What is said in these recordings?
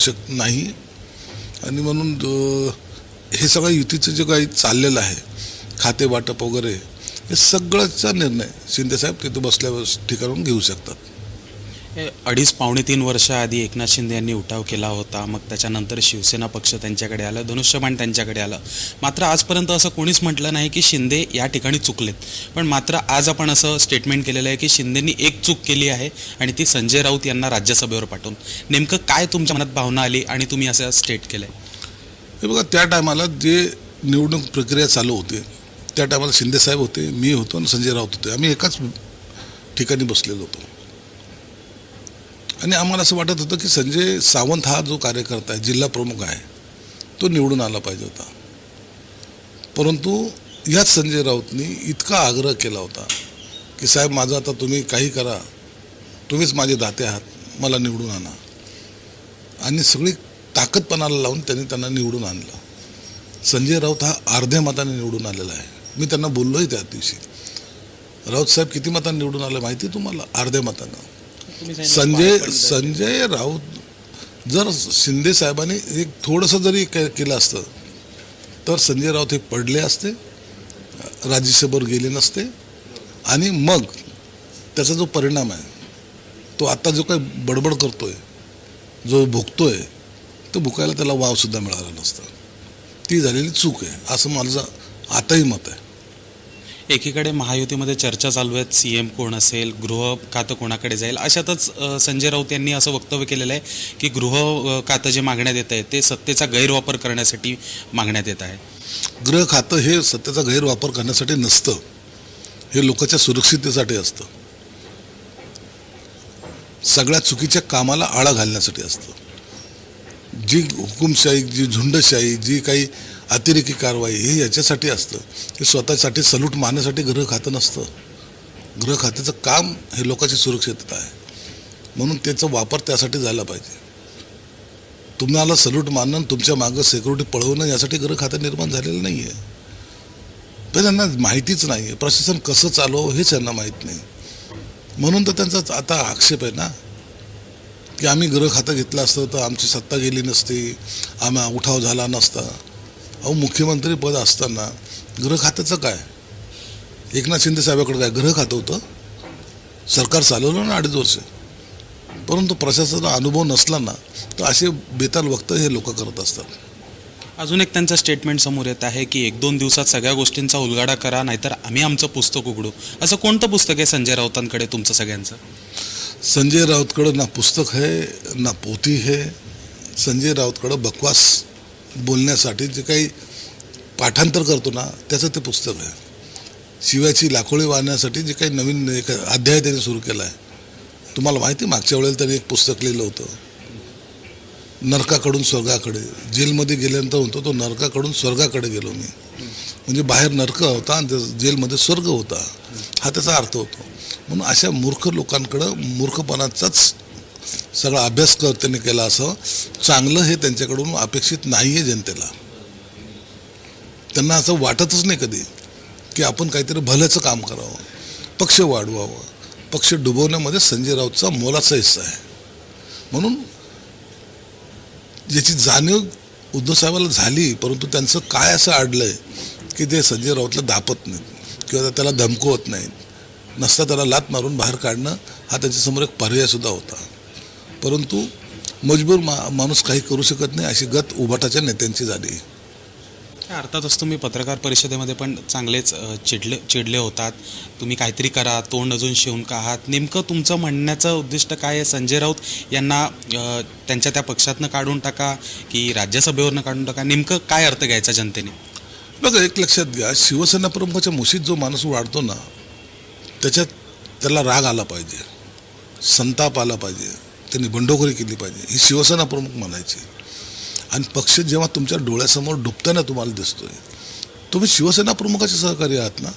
शकत नाही आणि म्हणून हे सगळं युतीचं जे काही चाललेलं आहे खाते वाटप वगैरे हे सगळ्याचा निर्णय शिंदेसाहेब तिथे बसल्या ठिकाणून घेऊ शकतात. 2.5-3 वर्षाआधी एकनाथ शिंदे यांनी उठाव केला होता. मग त्याच्यानंतर शिवसेना पक्ष त्यांच्याकडे आलं, धनुष्यबाण त्यांच्याकडे आलं. मात्र आजपर्यंत असं कोणीच म्हटलं नाही की शिंदे या ठिकाणी चुकलेत. पण मात्र आज आपण असं स्टेटमेंट केलेलं आहे की शिंदेंनी एक चूक केली आहे आणि ती संजय राऊत यांना राज्यसभेवर पाठवून. नेमकं काय तुमच्या मनात भावना आली आणि तुम्ही असं स्टेट केलं आहे? हे बघा, त्या टायमाला जे निवडणूक प्रक्रिया चालू होते त्या टायमाला शिंदेसाहेब होते, मी होतो आणि संजय राऊत होते. आम्ही एकाच ठिकाणी बसलेलो होतो आणि आम्हाला असं वाटत होतं की संजय सावंत हा जो कार्यकर्ता आहे, जिल्हा प्रमुख आहे, तो निवडून आला पाहिजे होता. परंतु याच संजय राऊतनी इतका आग्रह केला होता की साहेब माझं आता तुम्ही काही करा, तुम्हीच माझे दाते आहात, मला निवडून आणा. आणि सगळी ताकद पणाला लावून त्यांना निवडून आणलं. संजय राऊत हा अर्ध्या मताने निवडून आलेला आहे. मी त्यांना बोललोही त्या दिवशी, राऊत साहेब किती मतांनी निवडून आले माहिती आहे तुम्हाला? अर्ध्या मतानं. संजय राऊत जर शिंदे साहेबांनी एक थोडंसं जरी केलं असतं तर संजय राऊत हे पडले असते, राज्यसभेवर गेले नसते आणि मग त्याचा जो परिणाम आहे, तो आता जो काही बडबड करतोय, जो भुकतोय, तो भुकायला त्याला वावसुद्धा मिळाला नसतं. ती झालेली चूक आहे असं माझं आताही मत आहे. एकीकडे महायुतीमध्ये चर्चा चालू आहेत, CM कोण असेल, गृह खातं कोणाकडे जाईल. अशातच संजय राऊत यांनी असं वक्तव्य केलेलं आहे की गृह खातं जे मागण्यात येत आहे ते सत्तेचा गैरवापर करण्यासाठी मागण्यात येत आहे. गृह खातं हे सत्तेचा गैरवापर करण्यासाठी नसतं, हे लोकांच्या सुरक्षिततेसाठी असतं, सगळ्या चुकीच्या कामाला आळा घालण्यासाठी असतं. जी हुकुमशाही, जी झुंडशाही, जी काही अतिरेकी कारवाई हे याच्यासाठी असतं. हे स्वतःसाठी सलूट मारण्यासाठी गृह खातं नसतं. गृह खात्याचं काम हे लोकांची सुरक्षितता आहे, म्हणून त्याचा वापर त्यासाठी झाला पाहिजे. तुम्हाला सलूट मारणं, तुमच्या मागं सिक्युरिटी पळवणं यासाठी गृह खातं निर्माण झालेलं नाही आहे. पण त्यांना माहितीच नाही आहे प्रशासन कसं चालवावं हेच यांना माहीत नाही. म्हणून तर त्यांचा आता आक्षेप आहे ना की आम्ही गृह खातं घेतलं असतं तर आमची सत्ता गेली नसती, आम्हा उठाव झाला नसता. अहो, मुख्यमंत्री पद असताना गृह खात्याचं काय? एकनाथ शिंदे साहेबाकडे काय गृह खातं होतं? सरकार चालवलं ना 2.5 वर्ष, परंतु प्रशासनाचा अनुभव नसला ना तर असे बेताल वक्तव्य हे लोक करत असतात. अजून एक त्यांचं स्टेटमेंट समोर येत आहे की 1-2 दिवसात सगळ्या गोष्टींचा उलगडा करा, नाहीतर आम्ही आमचं पुस्तक उघडू. असं कोणतं पुस्तक आहे संजय राऊतांकडे तुमचं सगळ्यांचं? संजय राऊतकडं ना पुस्तक है ना पोथी है. संजय राऊतकडं बकवास बोलण्यासाठी जे काही पाठांतर करतो ना त्याचं ते पुस्तक आहे. शिव्याची लाखोळी वाढण्यासाठी जे काही नवीन एक अध्याय त्यांनी सुरू केला आहे. तुम्हाला माहिती आहे मागच्या वेळेला त्यांनी एक पुस्तक लिहिलं होतं, नरकाकडून स्वर्गाकडे. जेलमध्ये गेल्यानंतर म्हणतो तो नरकाकडून स्वर्गाकडे गेलो मी, म्हणजे बाहेर नरक होता आणि जेलमध्ये स्वर्ग होता, हा त्याचा अर्थ होतो. म्हणून अशा मूर्ख लोकांकडं मूर्खपणाचाच सगळा अभ्यास त्यांनी केला असावं. चांगलं हे त्यांच्याकडून अपेक्षित नाही आहे जनतेला. त्यांना असं वाटतच नाही कधी की आपण काहीतरी भल्याचं काम करावं, पक्ष वाढवावं. पक्ष डुबवण्यामध्ये संजय राऊतचा मोलाचा हिस्सा आहे. म्हणून याची जाणीव उद्धव साहेबाला झाली, परंतु त्यांचं काय असं अडलंय की ते संजय राऊतला दापत नाहीत किंवा त्याला धमकवत नाहीत. नसता त्याला लात मारून बाहेर काढणं हा त्याच्यासमोर एक पर्यायसुद्धा होता. परंतु मजबूर माणूस काही करू शकत नाही, अशी गत उभाटाच्या नेत्यांची झाली. अर्थातच तुम्ही पत्रकार परिषदेमध्ये पण चांगलेच चिडले होतात. तुम्ही काहीतरी करा, तोंड अजून शिवून का आहात. नेमकं तुमचं म्हणण्याचं उद्दिष्ट काय आहे? संजय राऊत यांना त्यांच्या त्या पक्षातनं काढून टाका की राज्यसभेवरनं काढून टाका, नेमकं काय अर्थ घ्यायचा जनतेने? बघा, एक लक्षात घ्या, शिवसेना प्रमुखाच्या मुशीत जो माणूस वाढतो ना त्याच्यात त्याला राग आला पाहिजे, संताप आला पाहिजे, त्यांनी बंडखोरी केली पाहिजे, ही शिवसेना प्रमुख म्हणायची. आणि पक्ष जेव्हा तुमच्या डोळ्यासमोर डुबताना तुम्हाला दिसतोय, तुम्ही शिवसेना प्रमुखाचे सहकारी आहात ना,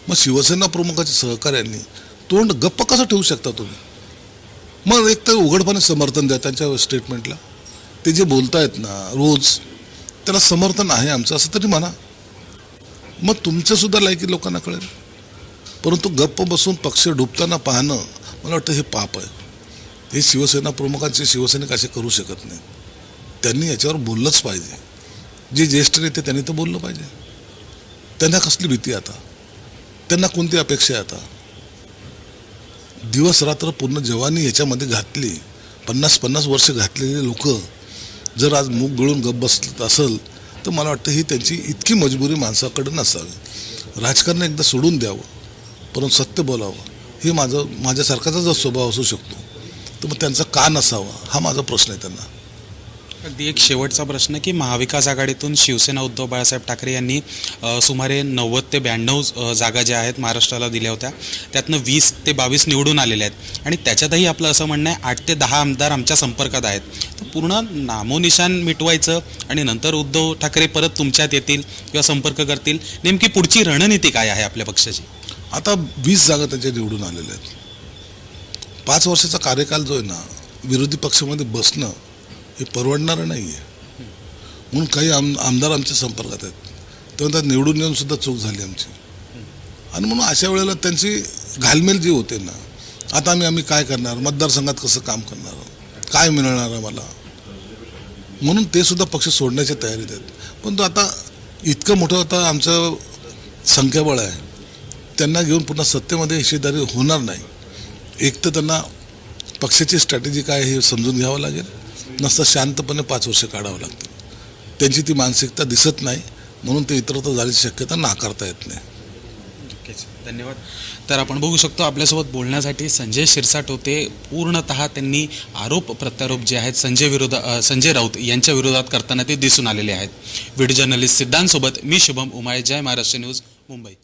मग शिवसेना प्रमुखाच्या सहकार्यांनी तोंड गप्प कसं ठेवू शकता तुम्ही? मग एक तर उघडपणे समर्थन द्या त्यांच्या स्टेटमेंटला. ते जे बोलतायत ना रोज, त्याला समर्थन आहे आमचं असं तरी म्हणा, मग तुमचंसुद्धा लायकी लोकांना कळेल. परंतु गप्प बसून पक्ष डुबताना पाहणं मला वाटतं हे पाप आहे. हे शिवसेना प्रमुखांचे शिवसैनिक असे करू शकत नाहीत. त्यांनी याच्यावर बोललंच पाहिजे. जे ज्येष्ठ नेते त्यांनी तर बोललं पाहिजे. त्यांना कसली भीती आता, त्यांना कोणती अपेक्षा आहे आता? दिवस रात्र पूर्ण जवानी याच्यामध्ये घातली, 50-50 वर्ष घातलेले लोक जर आज मूग गिळून गप्प बसत असेल तर मला वाटतं ही त्यांची इतकी मजबुरी माणसाकडे नसावी. राजकारण एकदा सोडून द्यावं, परंतु सत्य बोलावं. हे माझ्यासारखाचा जर स्वभाव असू शकतो तर मग त्यांचा का नसावा हा माझा प्रश्न आहे त्यांना. अगदी एक शेवटचा प्रश्न की महाविकास आघाडीतून शिवसेना उद्धव बाळासाहेब ठाकरे यांनी सुमारे 90 ते 92 जागा ज्या आहेत महाराष्ट्राला दिल्या होत्या, त्यातनं 20 ते 22 निवडून आलेले आहेत आणि त्याच्यातही आपलं असं म्हणणं आहे 8 ते 10 आमदार आमच्या संपर्कात आहेत. तर पूर्ण नामोनिशान मिटवायचं आणि नंतर उद्धव ठाकरे परत तुमच्यात येतील किंवा संपर्क करतील, नेमकी पुढची रणनीती काय आहे आपल्या पक्षाची? आता 20 जागा त्यांच्या निवडून आलेल्या आहेत. 5 वर्षाचा कार्यकाल जो आहे ना, विरोधी पक्षामध्ये बसणं हे परवडणारं नाही आहे. म्हणून काही आमदार आमच्या संपर्कात आहेत, तेव्हा त्यात निवडून येऊन सुद्धा चूक झाली आमची. आणि म्हणून अशा वेळेला त्यांची घालमेल जी होते ना, आता आम्ही काय करणार, मतदारसंघात कसं काम करणार, काय मिळणार आम्हाला, म्हणून ते सुद्धा पक्ष सोडण्याच्या तयारीत आहेत. पण तो आता इतकं मोठं आता आमचं संख्याबळ आहे, त्यांना घेऊन पुन्हा सत्तेमध्ये हिस्सेदारी होणार नाही. एक तर त्यांना पक्षाची स्ट्रॅटेजी काय हे समजून घ्यावं लागेल, नसतं शांतपणे 5 वर्ष काढावं लागतं. त्यांची ती मानसिकता दिसत नाही, म्हणून ते इतरत्र जाण्याची शक्यता नाकारता येत नाही. धन्यवाद. तर आपण बघू शकतो आपल्यासोबत बोलण्यासाठी संजय शिरसाट होते. पूर्णतः त्यांनी आरोप प्रत्यारोप जे आहेत संजय राऊत यांच्या विरोधात करताना ते दिसून आलेले आहेत. व्हिडिओ जर्नलिस्ट सिद्धांतसोबत मी शुभम उमाळे, जय महाराष्ट्र न्यूज, मुंबई.